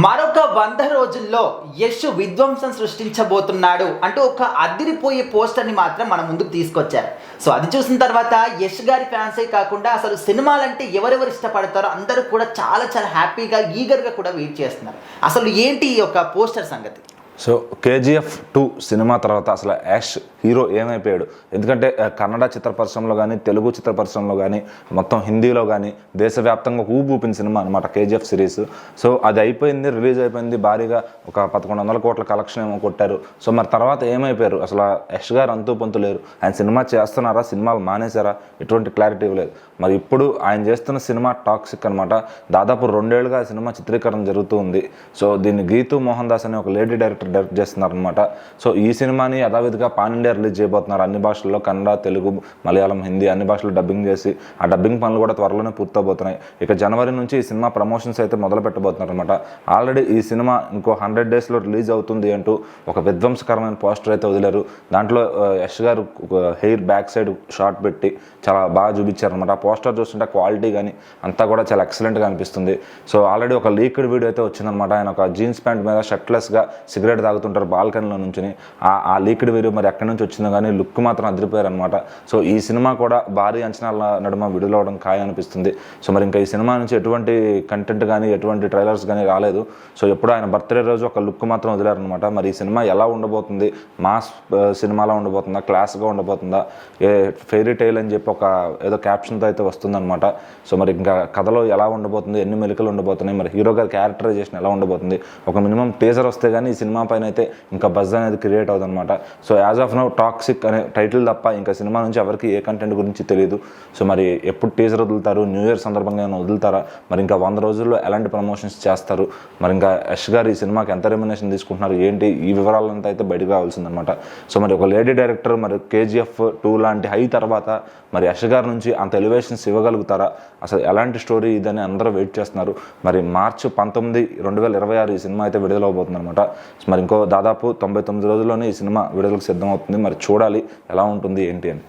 మరొక 100 రోజుల్లో యష్ విధ్వంసం సృష్టించబోతున్నాడు అంటూ ఒక అదిరిపోయే పోస్టర్ని మాత్రం మన ముందుకు తీసుకొచ్చారు. సో అది చూసిన తర్వాత యష్ గారి ఫ్యాన్సే కాకుండా అసలు సినిమాలంటే ఎవరెవరు ఇష్టపడతారో అందరూ కూడా చాలా చాలా హ్యాపీగా ఈగర్గా కూడా వెయిట్ చేస్తున్నారు. అసలు ఏంటి ఈ యొక్క పోస్టర్ సంగతి? సో కేజీఎఫ్ 2 సినిమా తర్వాత అసలు యాష్ హీరో ఏమైపోయాడు? ఎందుకంటే కన్నడ చిత్ర పరిశ్రమలో కానీ, తెలుగు చిత్ర పరిశ్రమలో కానీ, మొత్తం హిందీలో కానీ దేశవ్యాప్తంగా ఊపిన సినిమా అనమాట కేజీఎఫ్ సిరీస్. సో అది అయిపోయింది, రిలీజ్ అయిపోయింది, భారీగా ఒక 1100 కోట్ల కలెక్షన్ ఏమో కొట్టారు. సో మరి తర్వాత ఏమైపోయారు? అసలు యష్ గారు అంతూ పొంతు లేరు. ఆయన సినిమా చేస్తున్నారా, సినిమాలు మానేశారా, ఎటువంటి క్లారిటీ ఇవ్వలేదు. మరి ఇప్పుడు ఆయన చేస్తున్న సినిమా టాక్సిక్ అనమాట. దాదాపు 2 ఏళ్ళుగా ఆ సినిమా చిత్రీకరణ జరుగుతూ ఉంది. సో దీన్ని గీతూ మోహన్ దాస్ అనే ఒక లేడీ డైరెక్టర్ డైరెక్ట్ చేస్తున్నారు అనమాట. సో ఈ సినిమాని యథావిధిగా పాన్ ఇండియా రిలీజ్ చేయబోతున్నారు. అన్ని భాషల్లో, కన్నడ, తెలుగు, మలయాళం, హిందీ అన్ని భాషలు డబ్బింగ్ చేసి ఆ డబ్బింగ్ పనులు కూడా త్వరలోనే పూర్తవబోతున్నాయి. ఇక జనవరి నుంచి ఈ సినిమా ప్రమోషన్స్ అయితే మొదలు పెట్టబోతున్నారు అనమాట. ఆల్రెడీ ఈ సినిమా ఇంకో 100 డేస్లో రిలీజ్ అవుతుంది అంటూ ఒక విధ్వంసకరమైన పోస్టర్ అయితే వదిలేరు. దాంట్లో యష్ గారు హెయిర్ బ్యాక్ సైడ్ షార్ట్ పెట్టి చాలా బాగా చూపించారనమాట. ఆ పోస్టర్ చూస్తుంటే క్వాలిటీ కానీ అంతా కూడా చాలా ఎక్సలెంట్గా అనిపిస్తుంది. సో ఆల్రెడీ ఒక లీక్డ్ వీడియో అయితే వచ్చిందనమాట. ఆయన ఒక జీన్స్ ప్యాంట్ మీద షర్ట్లెస్గా సిగరెట్ తాగుతుంటారు బాల్కనీలో నుంచి. ఆ లీక్డ్ వీడియో మరి ఎక్కడి నుంచి వచ్చిందో కానీ లుక్ మాత్రం అదిరిపోయారు అనమాట. సో ఈ సినిమా కూడా భారీ అంచనాల నడుమ విడుదలవడం ఖాయం అనిపిస్తుంది. సో మరి ఇంకా ఈ సినిమా నుంచి ఎటువంటి కంటెంట్ కానీ, ఎటువంటి ట్రైలర్స్ కానీ రాలేదు. సో ఎప్పుడు ఆయన బర్త్డే రోజు ఒక లుక్ మాత్రం వదిలారనమాట. మరి ఈ సినిమా ఎలా ఉండబోతుంది? మాస్ సినిమాలో ఉండబోతుందా, క్లాస్గా ఉండబోతుందా, ఫెయిరీ టైల్ అని చెప్పి ఒక ఏదో క్యాప్షన్తో అయితే వస్తుందన్నమాట. సో మరి ఇంకా కథలో ఎలా ఉండబోతుంది, ఎన్ని మెలికలు ఉండబోతున్నాయి, మరి హీరో గారి క్యారెక్టరైజేషన్ ఎలా ఉండబోతుంది, ఒక మినిమం టీజర్ వస్తే కానీ ఈ సినిమా పైన అయితే ఇంకా బజ్ అనేది క్రియేట్ అవుతుంది అనమాట. So as of now toxic అనే టైటిల్ తప్ప ఇంకా సినిమా నుంచి ఎవరికి ఏ కంటెంట్ గురించి తెలియదు. సో మరి ఎప్పుడు టీజర్ వదులుతారు, న్యూ ఇయర్ సందర్భంగా ఏమైనా వదులుతారా, మరి ఇంకా 100 రోజుల్లో ఎలాంటి ప్రమోషన్స్ చేస్తారు, మరి ఇంకా యష్ గారు ఈ సినిమాకి ఎంత రెమ్యునేషన్ తీసుకుంటున్నారు, ఏంటి, ఈ వివరాలంతా అయితే బయటకు రావాల్సిందనమాట. సో మరి ఒక లేడీ డైరెక్టర్ మరి కేజీఎఫ్ 2 లాంటి హై తర్వాత మరి యష్ గారి నుంచి అంత ఎలివేషన్స్ ఇవ్వగలుగుతారా, అసలు ఎలాంటి స్టోరీ ఇదని అందరూ వెయిట్ చేస్తున్నారు. మరి మార్చి 19, 2026 ఈ సినిమా అయితే విడుదలవబోతుంది అనమాట. మరి ఇంకో దాదాపు 99 రోజుల్లోనే ఈ సినిమా విడుదలకు సిద్ధమవుతుంది. మరి చూడాలి ఎలా ఉంటుంది ఏంటి అని.